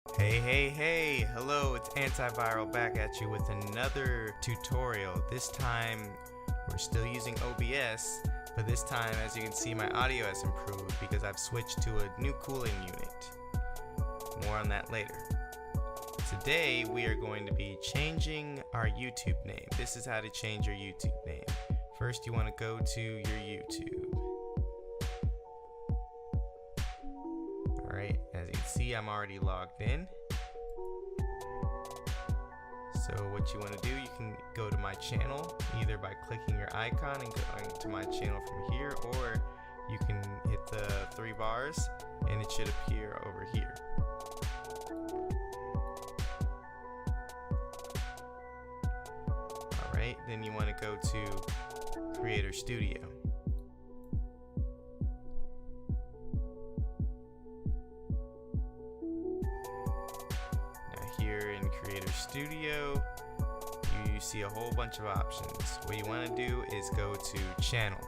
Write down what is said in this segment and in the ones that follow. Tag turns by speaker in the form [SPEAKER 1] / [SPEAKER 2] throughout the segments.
[SPEAKER 1] Hey, hello, it's Antiviral back at you with another tutorial. This time, we're still using OBS, but this time, as you can see, my audio has improved because I've switched to a new cooling unit. More on that later. Today, we are going to be changing our YouTube name. This is how to change your YouTube name. First, you want to go to your YouTube. Alright, as you can see, I'm already logged in. So what you want to do, you can go to my channel either by clicking your icon and going to my channel from here, or you can hit the 3 bars and it should appear over here. Alright, then you want to go to Creator Studio. Here in Creator Studio, you see a whole bunch of options. What you want to do is go to Channel.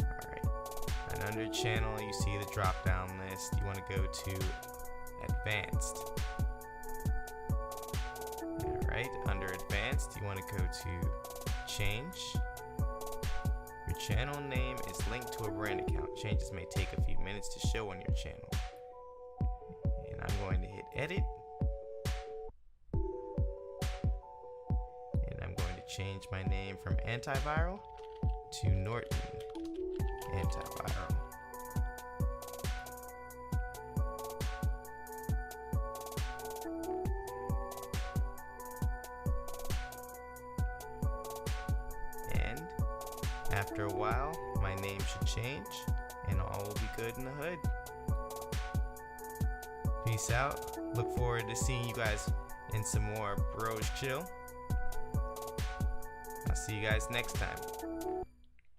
[SPEAKER 1] Alright, and under Channel you see the drop down list. You want to go to Advanced. Alright, under Advanced you want to go to Change. Your channel name is linked to a brand account. Changes may take a few minutes to show on your channel. I'm going to hit edit, and I'm going to change my name from Antiviral to Norton Antiviral. And after a while, my name should change and all will be good in the hood. Peace out. Look forward to seeing you guys in some more Bros Chill. I'll see you guys next time.